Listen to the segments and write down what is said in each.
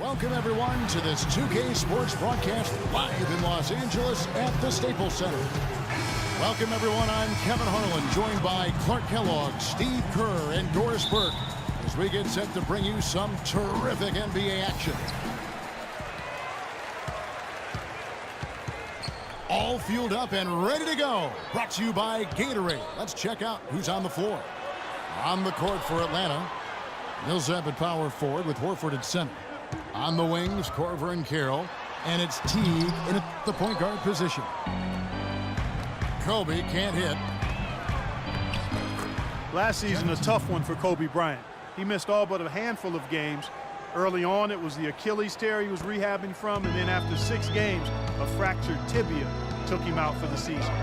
Welcome, everyone, to this 2K Sports broadcast live in Los Angeles at the Staples Center. Welcome, everyone. I'm Kevin Harlan, joined by Clark Kellogg, Steve Kerr, and Doris Burke, as we get set to bring you some terrific NBA action. All fueled up and ready to go. Brought to you by Gatorade. Let's check out who's on the floor. On the court for Atlanta, Millsap at power forward with Horford at center. On the wings, Korver and Carroll. And it's Teague in the point guard position. Kobe can't hit. Last season, a tough one for Kobe Bryant. He missed all but a handful of games. Early on, it was the Achilles tear he was rehabbing from, and then after 6 games, a fractured tibia took him out for the season.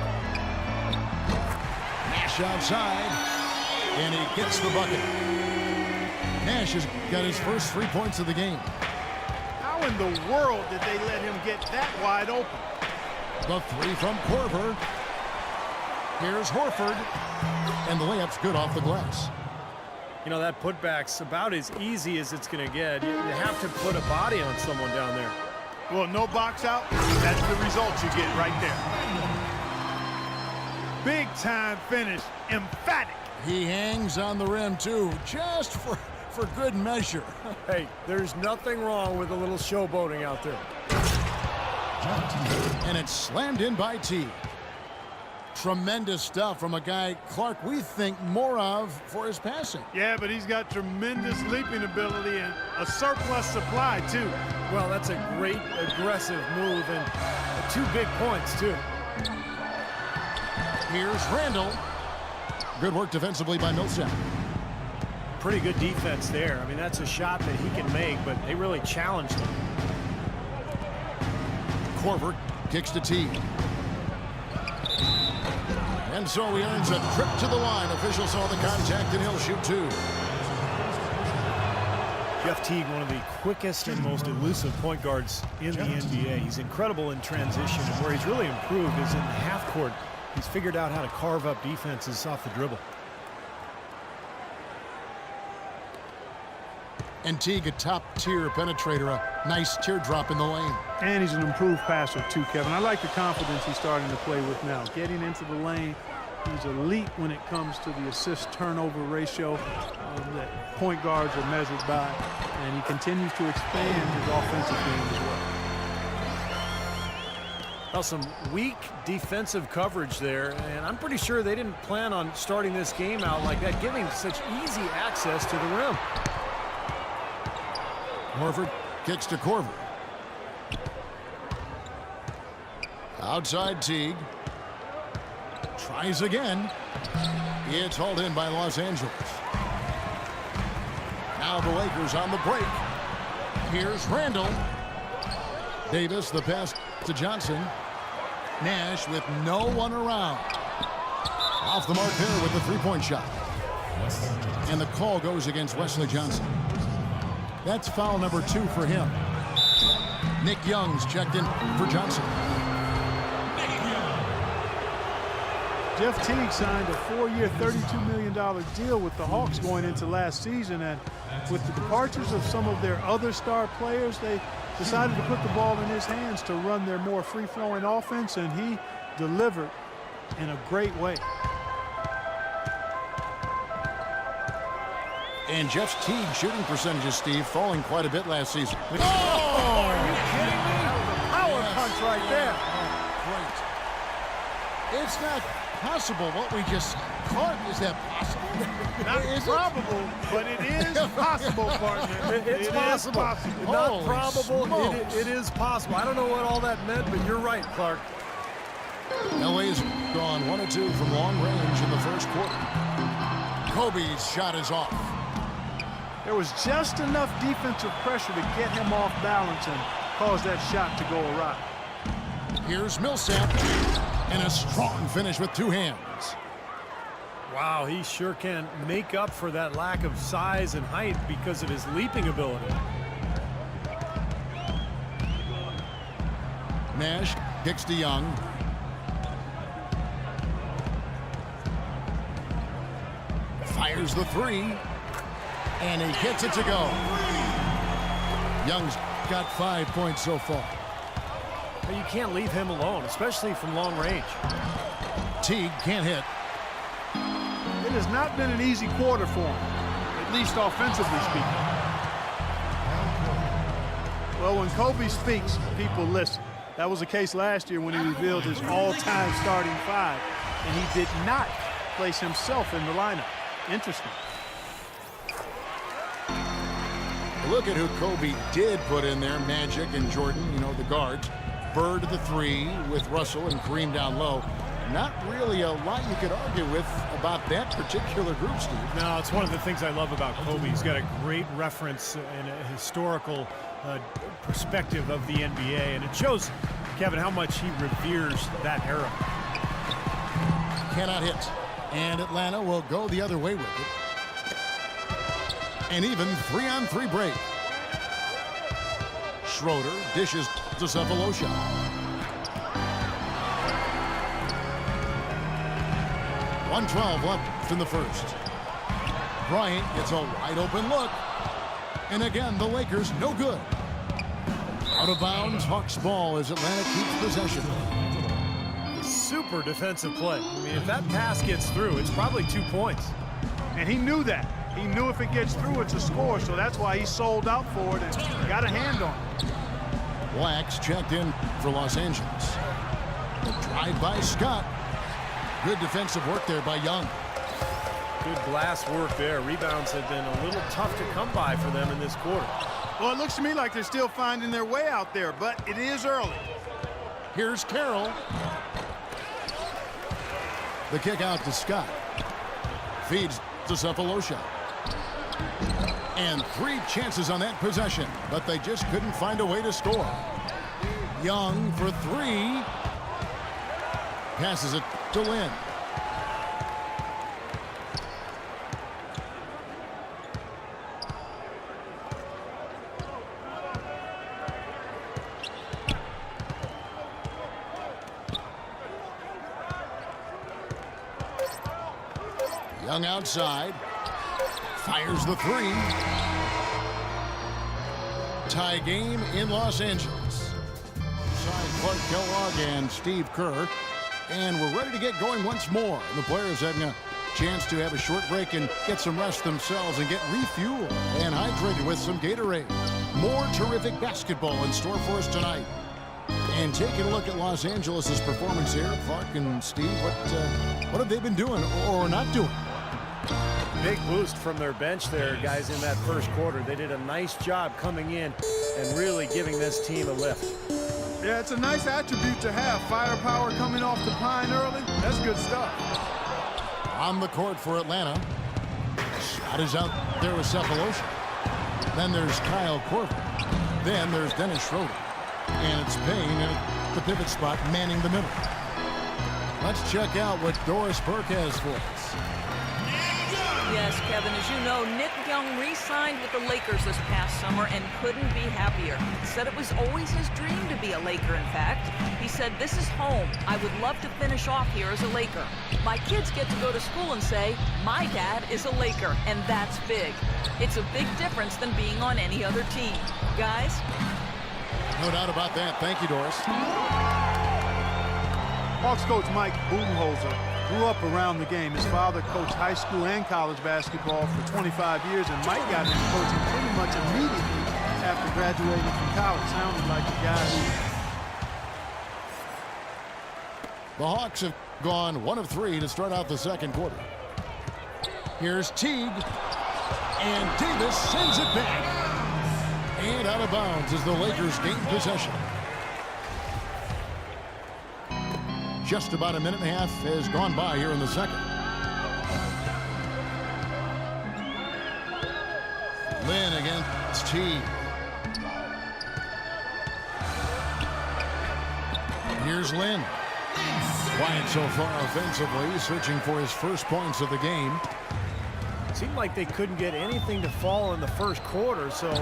Nash outside, and he gets the bucket. Nash has got his first 3 points of the game. How in the world did they let him get that wide open? The 3 from Korver. Here's Horford, and the layup's good off the glass. You know, that putback's about as easy as it's going to get. You have to put a body on someone down there. Well, no box out, that's the result you get right there. Big time finish, emphatic. He hangs on the rim, too, just for good measure. Hey, there's nothing wrong with a little showboating out there. And it's slammed in by T. Tremendous stuff from a guy, Clark, we think more of for his passing. Yeah, but he's got tremendous leaping ability and a surplus supply, too. Well, that's a great aggressive move and 2 big points, too. Here's Randall. Good work defensively by Millsap. Pretty good defense there. I mean, that's a shot that he can make, but they really challenged him. Korver kicks to T. And so he earns a trip to the line. Official saw the contact, and he'll shoot 2. Jeff Teague, one of the quickest and most elusive point guards in the NBA. He's incredible in transition, and where he's really improved is in the half court. He's figured out how to carve up defenses off the dribble. And Teague, a top-tier penetrator, a nice teardrop in the lane. And he's an improved passer, too, Kevin. I like the confidence he's starting to play with now. Getting into the lane, he's elite when it comes to the assist-turnover ratio that point guards are measured by. And he continues to expand his offensive game as well. Well, some weak defensive coverage there, and I'm pretty sure they didn't plan on starting this game out like that, giving such easy access to the rim. Horford kicks to Korver. Outside Teague. Tries again. It's hauled in by Los Angeles. Now the Lakers on the break. Here's Randall. Davis, the pass to Johnson. Nash with no one around. Off the mark there with the 3-point shot. And the call goes against Wesley Johnson. That's foul number 2 for him. Nick Young's checked in for Johnson. Jeff Teague signed a 4-year, $32 million deal with the Hawks going into last season, and with the departures of some of their other star players, they decided to put the ball in his hands to run their more free-flowing offense, and he delivered in a great way. And Jeff Teague's shooting percentages, Steve, falling quite a bit last season. Oh, are you kidding me? That was a power punch right there. Great. It's not possible what we just caught. Is that possible? Not probable, but it is possible, partner. It's possible. Not Holy probable. smokes. It is possible. I don't know what all that meant, but you're right, Clark. LA's gone 1 of 2 from long range in the first quarter. Kobe's shot is off. There was just enough defensive pressure to get him off balance and cause that shot to go awry. Here's Millsap, and a strong finish with 2 hands. Wow, he sure can make up for that lack of size and height because of his leaping ability. Nash kicks to Young. Fires the 3. And he gets it to go. Young's got 5 points so far. But you can't leave him alone, especially from long range. Teague can't hit. It has not been an easy quarter for him, at least offensively speaking. Well, when Kobe speaks, people listen. That was the case last year when he revealed his all-time starting five, and he did not place himself in the lineup. Interesting. Look at who Kobe did put in there. Magic and Jordan, you know, the guards. Bird at the 3 with Russell and Kareem down low. Not really a lot you could argue with about that particular group, Steve. No, it's one of the things I love about Kobe. He's got a great reference and a historical perspective of the NBA, and it shows, Kevin, how much he reveres that era. Cannot hit. And Atlanta will go the other way with it. An even 3-on-3 break. Schroeder dishes to Cephalosha. .112 left in the first. Bryant gets a wide open look. And again, the Lakers no good. Out of bounds, Hawks ball as Atlanta keeps possession. Super defensive play. I mean, if that pass gets through, it's probably 2 points. And he knew that. He knew if it gets through, it's a score, so that's why he sold out for it and got a hand on it. Blacks checked in for Los Angeles. The drive by Scott. Good defensive work there by Young. Good glass work there. Rebounds have been a little tough to come by for them in this quarter. Well, it looks to me like they're still finding their way out there, but it is early. Here's Carroll. The kick out to Scott. Feeds to Cephalosha. And 3 chances on that possession, but they just couldn't find a way to score. Young for 3. Passes it to Lynn. Young outside. Fires the 3. Tie game in Los Angeles. Side Clark Kellogg and Steve Kerr. And we're ready to get going once more. The players having a chance to have a short break and get some rest themselves and get refueled and hydrated with some Gatorade. More terrific basketball in store for us tonight. And taking a look at Los Angeles' performance here, Clark and Steve, what have they been doing or not doing? Big boost from their bench there, guys, in that first quarter. They did a nice job coming in and really giving this team a lift. Yeah, it's a nice attribute to have. Firepower coming off the pine early. That's good stuff. On the court for Atlanta. Shot is out there with Cephalosha. Then there's Kyle Korver. Then there's Dennis Schroeder. And it's Payne at the pivot spot, manning the middle. Let's check out what Doris Burke has for us. Yes, Kevin, as you know, Nick Young re-signed with the Lakers this past summer and couldn't be happier. He said it was always his dream to be a Laker, in fact. He said, "This is home. I would love to finish off here as a Laker. My kids get to go to school and say, my dad is a Laker, and that's big. It's a big difference than being on any other team." Guys? No doubt about that. Thank you, Doris. Hawks coach Mike Budenholzer grew up around the game. His father coached high school and college basketball for 25 years, and Mike got into coaching pretty much immediately after graduating from college. Sounded like a guy who... The Hawks have gone 1 of 3 to start out the second quarter. Here's Teague. And Davis sends it back. And out of bounds as the Lakers gain possession. Just about a minute and a half has gone by here in the second. Lynn against Teague. Here's Lynn. Quiet so far offensively, searching for his first points of the game. It seemed like they couldn't get anything to fall in the first quarter, so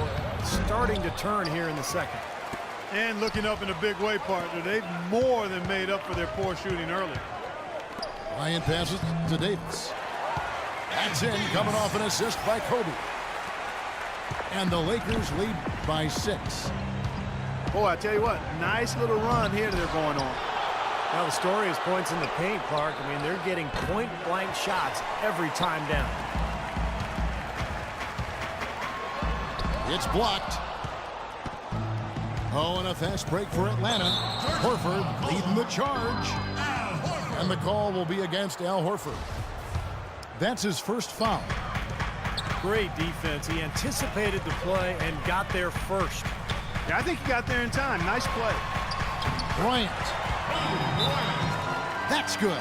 starting to turn here in the second. And looking up in a big way, partner. They've more than made up for their poor shooting early. Bryant passes to Davis. That's in, coming off an assist by Kobe. And the Lakers lead by 6. Boy, I tell you what, nice little run here they're going on. Now the story is points in the paint, Clark. I mean, they're getting point-blank shots every time down. It's blocked. Oh, and a fast break for Atlanta. Horford leading the charge. And the call will be against Al Horford. That's his first foul. Great defense. He anticipated the play and got there first. Yeah, I think he got there in time. Nice play. Bryant. That's good.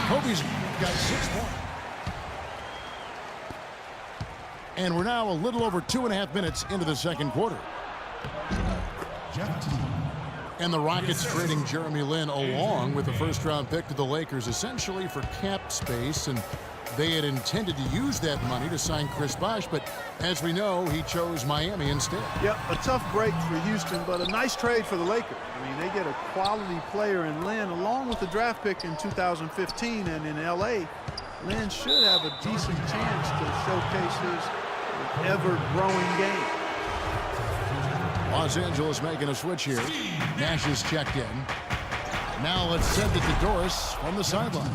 Kobe's got 6 points. And we're now a little over 2.5 minutes into the second quarter. And the Rockets trading Jeremy Lin along with the first-round pick to the Lakers essentially for cap space, and they had intended to use that money to sign Chris Bosh, but as we know, he chose Miami instead. Yep, a tough break for Houston, but a nice trade for the Lakers. I mean, they get a quality player in Lin along with the draft pick in 2015, and in L.A., Lin should have a decent chance to showcase his ever-growing game. Los Angeles making a switch here. Nash is checked in. Now let's send it to Doris from the sideline.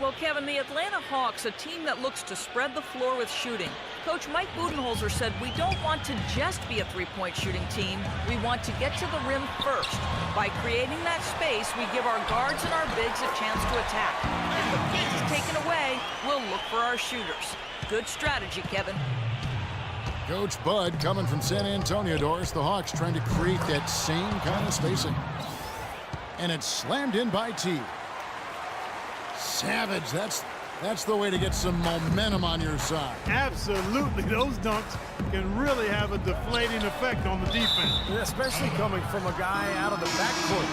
Well, Kevin, the Atlanta Hawks, a team that looks to spread the floor with shooting. Coach Mike Budenholzer said, we don't want to just be a three-point shooting team. We want to get to the rim first. By creating that space, we give our guards and our bigs a chance to attack. If the paint is taken away, we'll look for our shooters. Good strategy, Kevin. Coach Bud coming from San Antonio, Doris. The Hawks trying to create that same kind of spacing. And it's slammed in by T. Savage, that's the way to get some momentum on your side. Absolutely. Those dunks can really have a deflating effect on the defense. Especially coming from a guy out of the backcourt.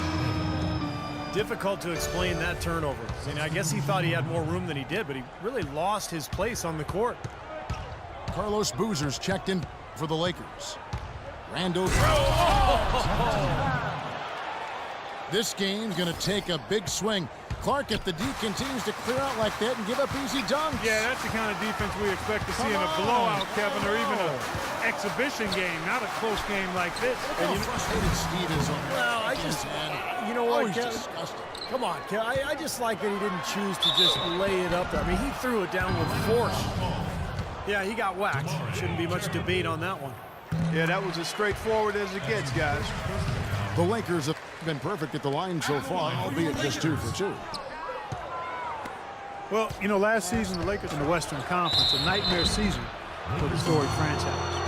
Difficult to explain that turnover. I mean, I guess he thought he had more room than he did, but he really lost his place on the court. Carlos Boozer's checked in for the Lakers. Randall. This game's going to take a big swing. Clark, if the D continues to clear out like that and give up easy dunks. Yeah, that's the kind of defense we expect to see in a blowout, Kevin, or even an exhibition game, not a close game like this. Look how frustrated Steve is on that. Well, you know what, he's Kevin? disgusted. Come on, Kevin. I just like that he didn't choose to just lay it up there. I mean, he threw it down with force. Yeah, he got whacked. Shouldn't be much debate on that one. Yeah, that was as straightforward as it gets, guys. The Lakers have been perfect at the line so far, albeit just 2 for 2. Well, you know, last season, the Lakers in the Western Conference, a nightmare season for the storied franchise.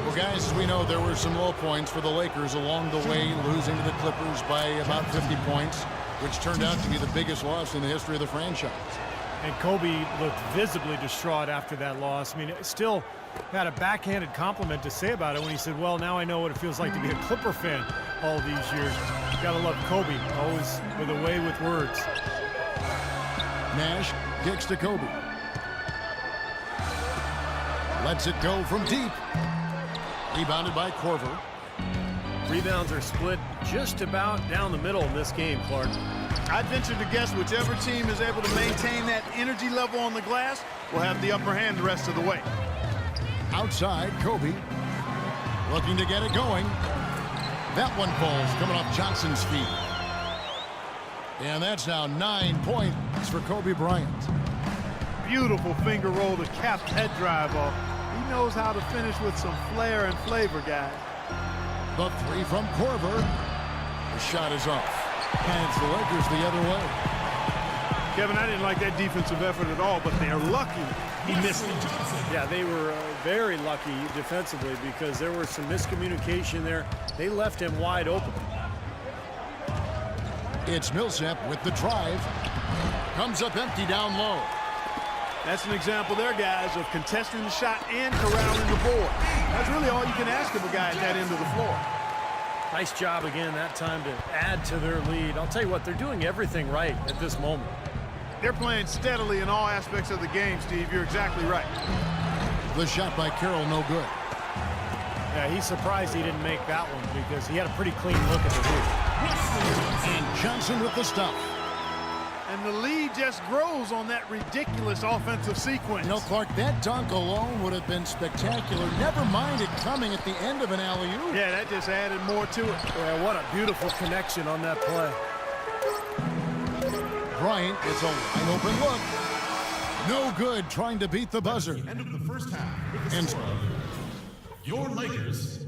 Well, guys, as we know, there were some low points for the Lakers along the way, losing to the Clippers by about 50 points, which turned out to be the biggest loss in the history of the franchise. And Kobe looked visibly distraught after that loss. I mean, still had a backhanded compliment to say about it when he said, well, now I know what it feels like to be a Clipper fan all these years. Gotta love Kobe, always with a way with words. Nash kicks to Kobe. Lets it go from deep. Rebounded by Korver. Rebounds are split just about down the middle in this game, Clark. I'd venture to guess whichever team is able to maintain that energy level on the glass will have the upper hand the rest of the way. Outside, Kobe looking to get it going. That one falls, coming off Johnson's feet. And that's now 9 points for Kobe Bryant. Beautiful finger roll to cap that drive off. He knows how to finish with some flair and flavor, guys. The three from Korver. The shot is off. And it's the Lakers the other way. Kevin, I didn't like that defensive effort at all, but they're lucky he missed it. Yeah, they were very lucky defensively because there was some miscommunication there. They left him wide open. It's Millsap with the drive. Comes up empty down low. That's an example there, guys, of contesting the shot and corralling the board. That's really all you can ask of a guy at that end of the floor. Nice job again that time to add to their lead. I'll tell you what, they're doing everything right at this moment. They're playing steadily in all aspects of the game, Steve. You're exactly right. The shot by Carroll, no good. Yeah, he's surprised he didn't make that one because he had a pretty clean look at the hoop. And Johnson with the stop. and the lead just grows on that ridiculous offensive sequence. You know, Clark, that dunk alone would have been spectacular. Never mind it coming at the end of an alley-oop. Yeah, that just added more to it. Yeah, what a beautiful connection on that play. Bryant gets a wide open look. No good trying to beat the buzzer. End of the first half. And Your Lakers.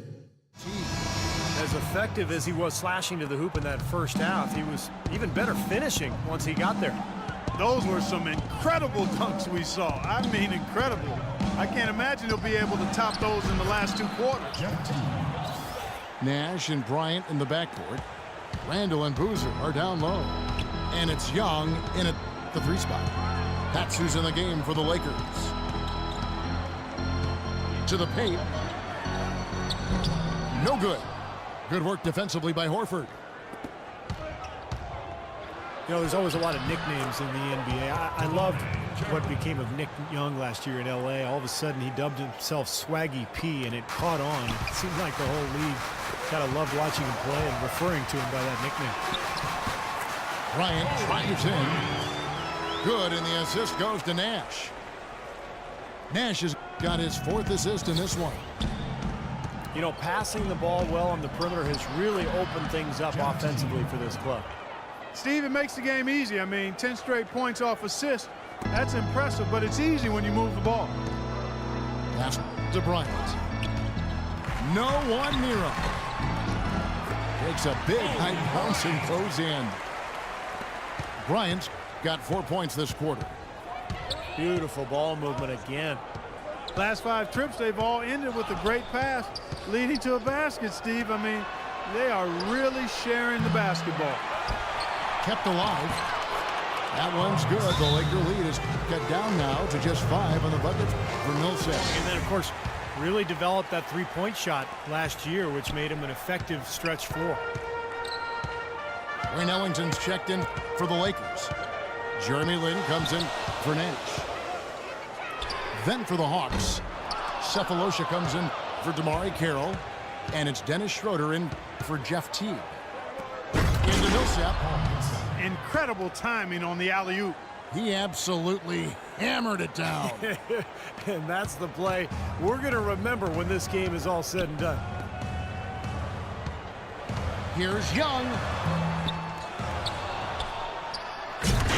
As effective as he was slashing to the hoop in that first half, he was even better finishing once he got there. Those were some incredible dunks we saw. I mean, incredible. I can't imagine he'll be able to top those in the last 2 quarters. Nash and Bryant in the backcourt. Randall and Boozer are down low. And it's Young in at the 3 spot. That's who's in the game for the Lakers. To the paint. No good. Good work defensively by Horford. You know, there's always a lot of nicknames in the NBA. I loved what became of Nick Young last year in L.A. All of a sudden, he dubbed himself Swaggy P, and it caught on. It seemed like the whole league kind of loved watching him play and referring to him by that nickname. Bryant drives in. Good, and the assist goes to Nash. Nash has got his 4th assist in this one. You know, passing the ball well on the perimeter has really opened things up offensively for this club. Steve, it makes the game easy. I mean, 10 straight points off assist. That's impressive, but it's easy when you move the ball. Pass to Bryant. No one near him. Takes a big high bounce and goes in. Bryant's got 4 points this quarter. Beautiful ball movement again. Last 5 trips, they've all ended with a great pass leading to a basket, Steve. I mean, they are really sharing the basketball. Kept alive. That one's good. The Laker lead is cut down now to just 5 on the bucket for Millsap. And then, of course, really developed that 3-point shot last year, which made him an effective stretch 4. Wayne Ellington's checked in for the Lakers. Jeremy Lin comes in for Nash. Then for the Hawks, Cephalosha comes in for Damari Carroll, and it's Dennis Schroeder in for Jeff Teague. Into Millsap. Incredible timing on the alley-oop. He absolutely hammered it down. And that's the play we're going to remember when this game is all said and done. Here's Young.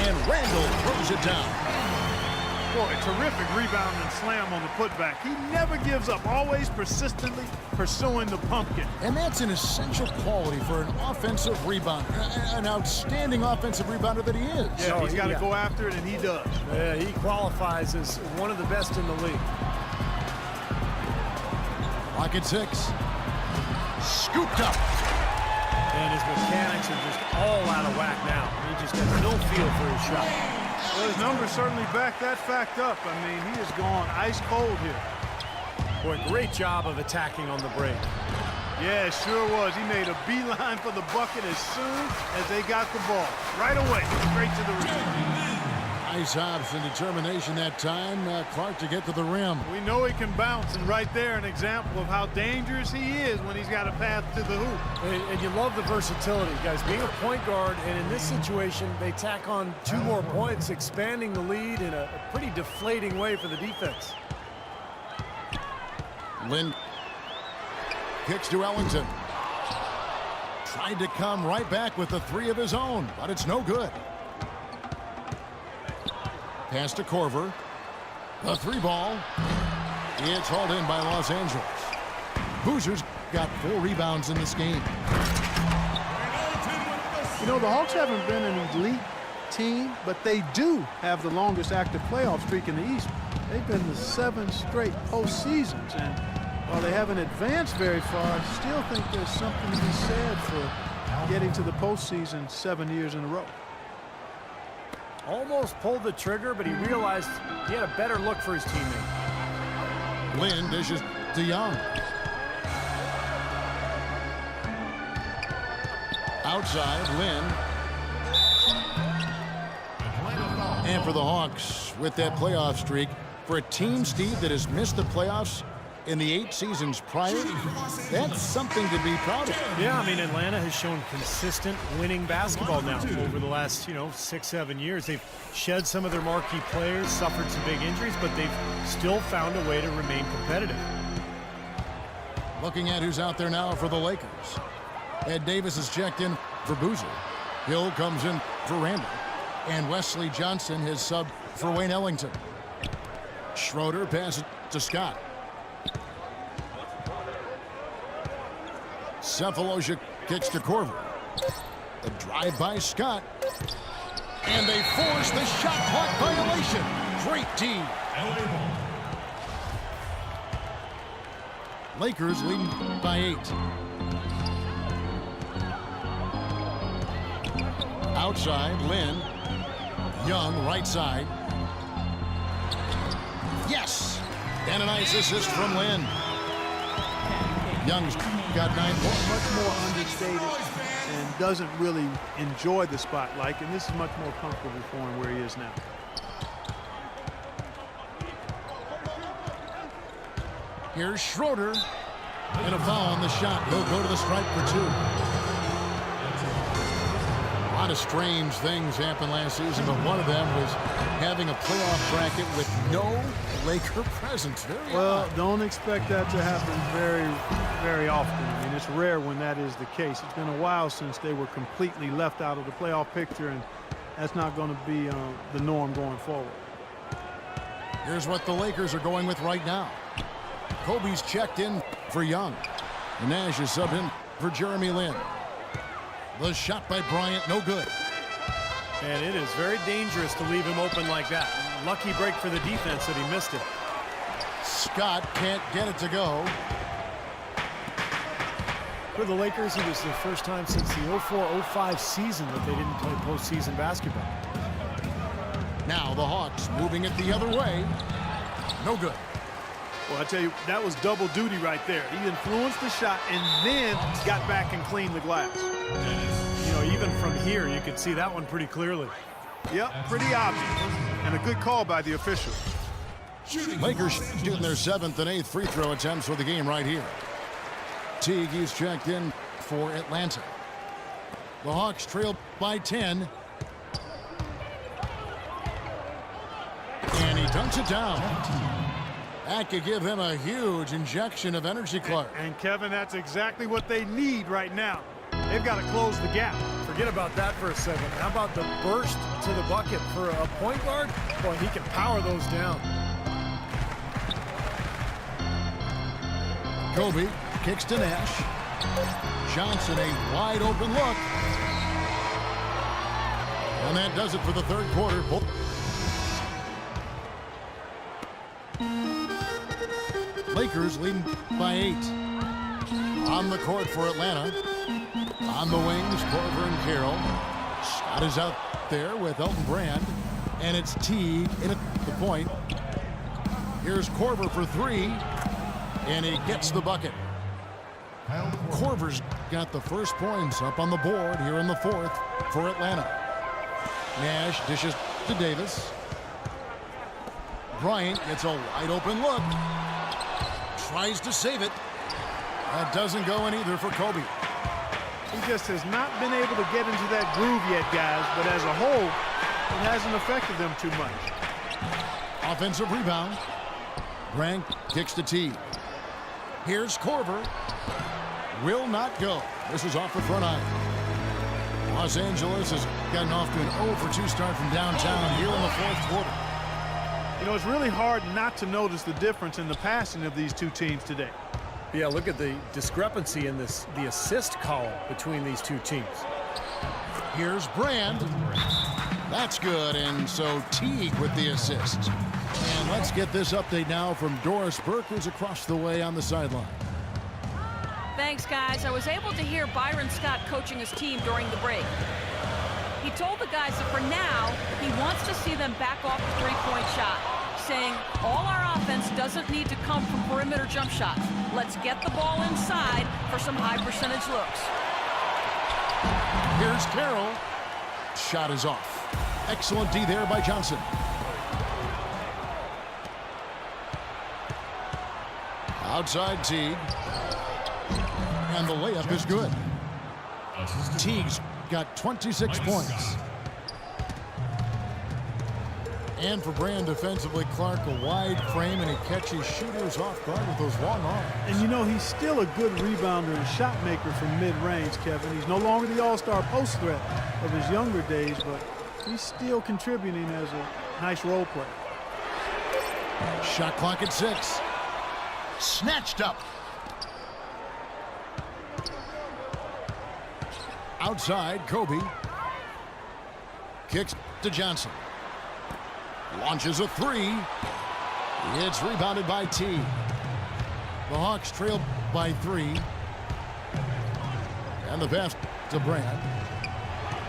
And Randall throws it down. Boy, terrific rebound and slam on the putback. He never gives up, always persistently pursuing the pumpkin. And that's an essential quality for an offensive rebounder, an outstanding offensive rebounder that he is. Yeah, he's got to go after it, and he does. Yeah, he qualifies as one of the best in the league. Rocket 6. Scooped up. And his mechanics are just all out of whack now. He just has no feel for his shot. Well, his numbers certainly back that fact up. I mean, he has gone ice cold here. Boy, great job of attacking on the break. Yeah, it sure was. He made a beeline for the bucket as soon as they got the ball. Right away, straight to the rim. Nice hops and determination that time, Clark, to get to the rim. We know he can bounce, and right there an example of how dangerous he is when he's got a path to the hoop. And you love the versatility, guys. Being a point guard, and in this situation, they tack on 2 more points, expanding the lead in a pretty deflating way for the defense. Lynn kicks to Ellington. Tried to come right back with the 3 of his own, but it's no good. Pass to Korver. The 3 ball. It's hauled in by Los Angeles. Boozer's got 4 rebounds in this game. You know, the Hawks haven't been an elite team, but they do have the longest active playoff streak in the East. They've been to 7 straight postseasons, and while they haven't advanced very far, I still think there's something to be said for getting to the postseason 7 years in a row. Almost pulled the trigger, but he realized he had a better look for his teammate. Lynn dishes to Young. Outside, Lynn. And for the Hawks, with that playoff streak, for a team, Steve, that has missed the playoffs in the 8 seasons prior. That's something to be proud of. Yeah, I mean, Atlanta has shown consistent winning basketball now over the last, 6-7 years. They've shed some of their marquee players, suffered some big injuries, but they've still found a way to remain competitive. Looking at who's out there now for the Lakers. Ed Davis is checked in for Boozer. Hill comes in for Randall. And Wesley Johnson has subbed for Wayne Ellington. Schroeder passes to Scott. Cephalosha kicks to Korver. A drive by Scott. And they force the shot clock violation. Great D. Lakers leading by 8. Outside, Lynn. Young, right side. Yes! And a nice assist from Lynn. Young's got 9 points. Much more understated and doesn't really enjoy the spotlight, and this is much more comfortable for him where he is now. Here's Schroeder. And a foul on the shot. He'll go to the stripe for 2. A lot of strange things happened last season, but one of them was having a playoff bracket with no Laker presence. Well, don't expect that to happen very, very often. I mean, it's rare when that is the case. It's been a while since they were completely left out of the playoff picture, and that's not going to be the norm going forward. Here's what the Lakers are going with right now. Kobe's checked in for Young. And Nash is subbed in for Jeremy Lin. The shot by Bryant, no good. And it is very dangerous to leave him open like that. Lucky break for the defense that he missed it. Scott can't get it to go. For the Lakers, it was the first time since the 04-05 season that they didn't play postseason basketball. Now the Hawks moving it the other way. No good. Well, I tell you, that was double duty right there. He influenced the shot and then got back and cleaned the glass. Even from here, you can see that one pretty clearly. Yep, pretty obvious. And a good call by the official. Lakers shooting their 7th and 8th free throw attempts for the game right here. Teague is checked in for Atlanta. The Hawks trail by 10. And he dunks it down. That could give him a huge injection of energy, Clark. And Kevin, that's exactly what they need right now. They've got to close the gap. Forget about that for a second. How about the burst to the bucket for a point guard? Boy, he can power those down. Kobe kicks to Nash. Johnson, a wide open look. And that does it for the 3rd quarter. Lakers leading by 8. On the court for Atlanta. On the wings, Korver and Carroll. Scott is out there with Elton Brand. And it's Teague in at the point. Here's Korver for 3. And he gets the bucket. Korver's got the first points up on the board here in the 4th for Atlanta. Nash dishes to Davis. Bryant gets a wide open look. Tries to save it. That doesn't go in either for Kobe. He just has not been able to get into that groove yet, guys, but as a whole, it hasn't affected them too much. Offensive rebound. Brand kicks to T. Here's Korver. Will not go. This is off the front eye. Los Angeles has gotten off to an 0 for 2 start from downtown here in the 4th quarter. It's really hard not to notice the difference in the passing of these two teams today. Yeah, look at the discrepancy in the assist column between these two teams. Here's Brand. That's good, and so Teague with the assist. And let's get this update now from Doris Burke, who's across the way on the sideline. Thanks, guys. I was able to hear Byron Scott coaching his team during the break. He told the guys that for now, he wants to see them back off the three-point shot, saying all our offense doesn't need to come from perimeter jump shots. Let's get the ball inside for some high-percentage looks. Here's Carroll. Shot is off. Excellent D there by Johnson. Outside Teague. And the layup is good. Teague's got 26 points. And for Brand defensively, Clark, a wide frame, and he catches shooters off guard with those long arms. And you know, he's still a good rebounder and shot maker from mid-range, Kevin. He's no longer the all-star post threat of his younger days, but he's still contributing as a nice role player. Shot clock at 6. Snatched up. Outside, Kobe. Kicks to Johnson. Launches a 3. It's rebounded by T. The Hawks trail by 3. And the pass to Brand.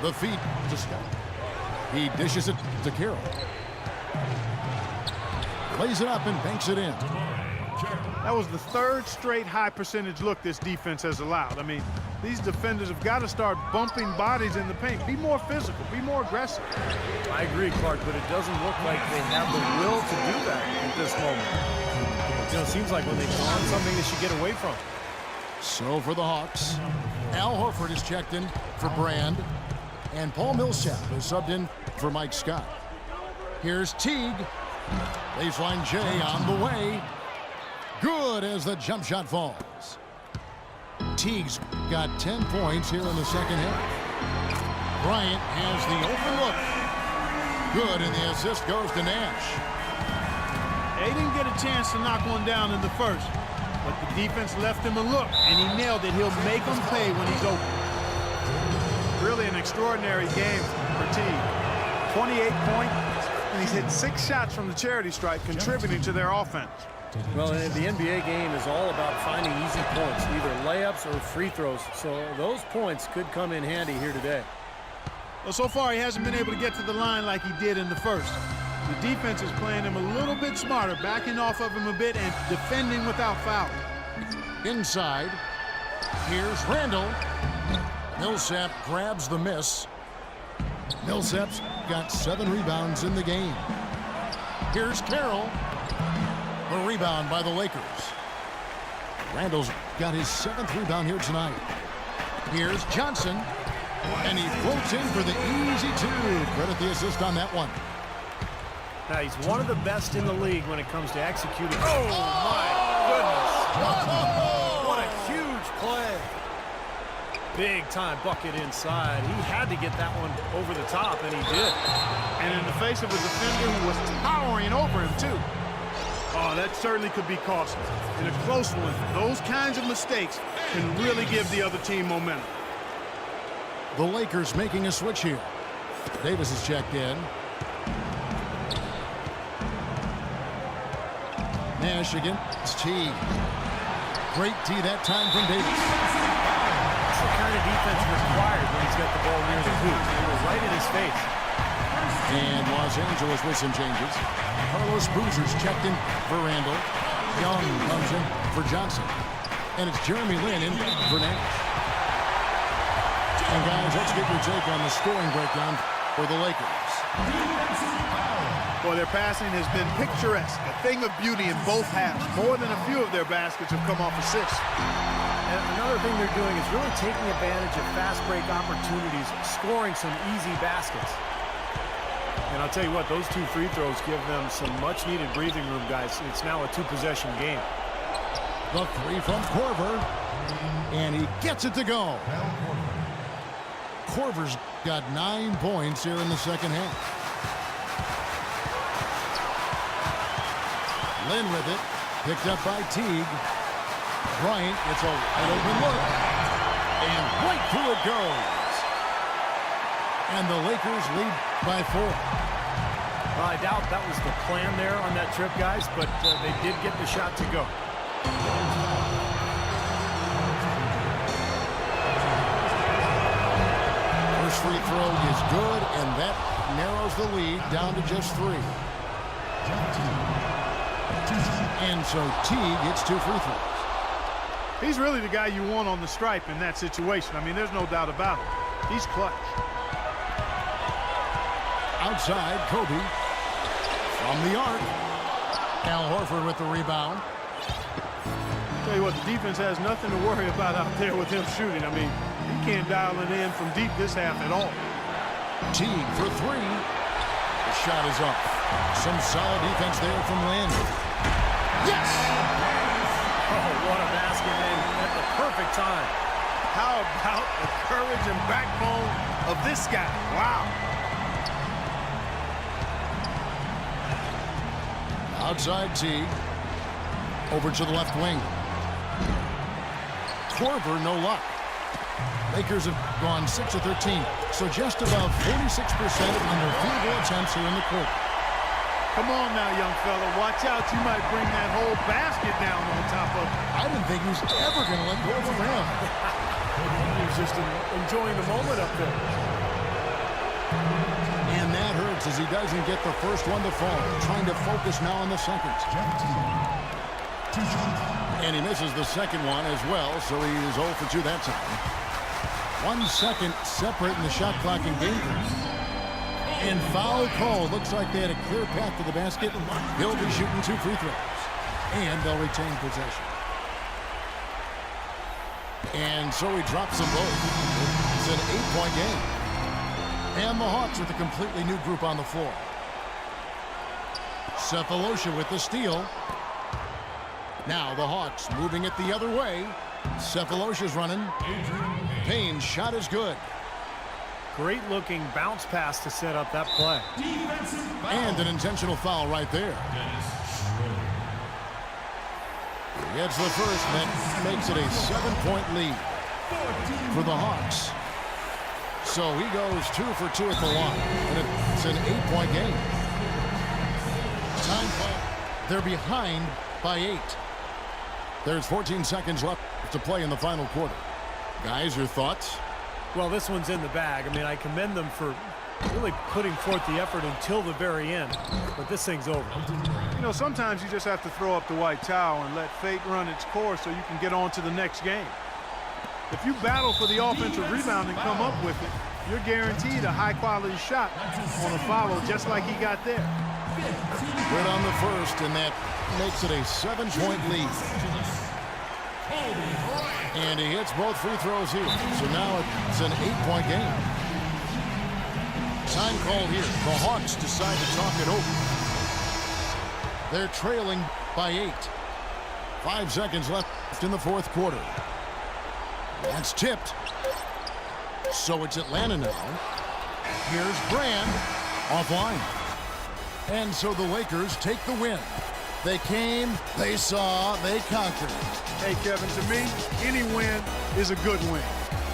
The feed to Scott. He dishes it to Carroll. Plays it up and banks it in. That was the third straight high percentage look this defense has allowed. I mean, these defenders have got to start bumping bodies in the paint. Be more physical, be more aggressive. I agree, Clark, but it doesn't look like they have the will to do that at this moment. You know, it seems like when they find something they should get away from. So for the Hawks, Al Horford is checked in for Brand, and Paul Millsap is subbed in for Mike Scott. Here's Teague. Baseline J on the way. Good as the jump shot falls. Teague's got 10 points here in the second half. Bryant has the open look. Good, and the assist goes to Nash. They didn't get a chance to knock one down in the first, but the defense left him a look, and he nailed it. He'll make them pay when he's open. Really an extraordinary game for Teague. 28 points, and he's hit 6 shots from the charity stripe, contributing to their offense. Well, the NBA game is all about finding easy points, either layups or free throws. So those points could come in handy here today. Well, so far he hasn't been able to get to the line like he did in the first. The defense is playing him a little bit smarter, backing off of him a bit and defending without foul. Inside, here's Randall. Millsap grabs the miss. Millsap's got 7 rebounds in the game. Here's Carroll. A rebound by the Lakers. Randall's got his 7th rebound here tonight. Here's Johnson. And he floats in for the easy 2. Credit the assist on that one. Now, he's one of the best in the league when it comes to executing. Oh, my goodness. What a huge play. Big-time bucket inside. He had to get that one over the top, and he did. And in the face of a defender who was towering over him, too. Oh, that certainly could be costly. In a close one, those kinds of mistakes can really give the other team momentum. The Lakers making a switch here. Davis is checked in. Nash against Teague. Great tee that time from Davis. That's the kind of defense required when he's got the ball near the hoop. It was right in his face. And Los Angeles with some changes. Carlos Boozer's checked in for Randall. Young comes in for Johnson. And it's Jeremy Lin in for Nash. And guys, let's get your take on the scoring breakdown for the Lakers. Boy, their passing has been picturesque, a thing of beauty in both halves. More than a few of their baskets have come off assists. And another thing they're doing is really taking advantage of fast break opportunities, scoring some easy baskets. And I'll tell you what, those 2 free throws give them some much-needed breathing room, guys. It's now a 2-possession game. The 3 from Korver. And he gets it to go. Korver's got 9 points here in the second half. Lin with it. Picked up by Teague. Bryant gets a wide open look. And right through it goes. And the Lakers lead by 4. Well, I doubt that was the plan there on that trip, guys, but they did get the shot to go. First free throw is good, and that narrows the lead down to just 3. And so Teague gets 2 free throws. He's really the guy you want on the stripe in that situation. I mean, there's no doubt about it. He's clutch. Outside, Kobe. From the arc. Al Horford with the rebound. Tell you what, the defense has nothing to worry about out there with him shooting. I mean, he can't dial it in from deep this half at all. Teague for three. The shot is up. Some solid defense there from Landry. Yes! Oh, what a basket, man. At the perfect time. How about the courage and backbone of this guy? Wow. Outside Teague. Over to the left wing. Korver, no luck. Lakers have gone 6 of 13, so just about 46% on their field goal attempts here in the court. Come on now, young fella. Watch out. You might bring that whole basket down on top of it. I didn't think he was ever going to let go of the rim. He's just enjoying the moment up there. And that hurts as he doesn't get the first one to fall. Trying to focus now on the second. And he misses the second one as well, so he is 0 for 2 that time. 1 second separating the shot clock in game. And foul call. Looks like they had a clear path to the basket. He'll be shooting 2 free throws. And they'll retain possession. And so he drops them both. It's an 8-point game. And the Hawks with a completely new group on the floor. Cephalosha with the steal. Now the Hawks moving it the other way. Cephalosha's running. Payne's shot is good. Great looking bounce pass to set up that play. And an intentional foul right there. He gets the first, and that makes it a 7-point lead for the Hawks. So he goes 2 for 2 at the line, and it's an 8-point game. Time call. They're behind by 8. There's 14 seconds left to play in the final quarter. Guys, your thoughts? Well, this one's in the bag. I mean, I commend them for really putting forth the effort until the very end. But this thing's over. You know, sometimes you just have to throw up the white towel and let fate run its course so you can get on to the next game. If you battle for the offensive rebound and come up with it, you're guaranteed a high-quality shot on a follow just like he got there. Good on the first, and that makes it a 7-point lead. And he hits both free throws here. So now it's an 8-point game. Time call here. The Hawks decide to talk it over. They're trailing by 8. 5 seconds left in the fourth quarter. That's tipped. So it's Atlanta now. Here's Brand offline. And so the Lakers take the win. They came, they saw, they conquered. Hey, Kevin, to me, any win is a good win.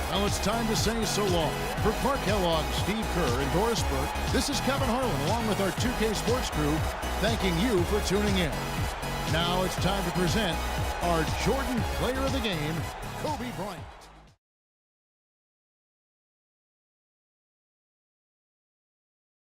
Well, it's time to say so long. For Clark Kellogg, Steve Kerr, and Doris Burke, this is Kevin Harlan along with our 2K Sports crew, thanking you for tuning in. Now it's time to present our Jordan Player of the Game, Kobe Bryant.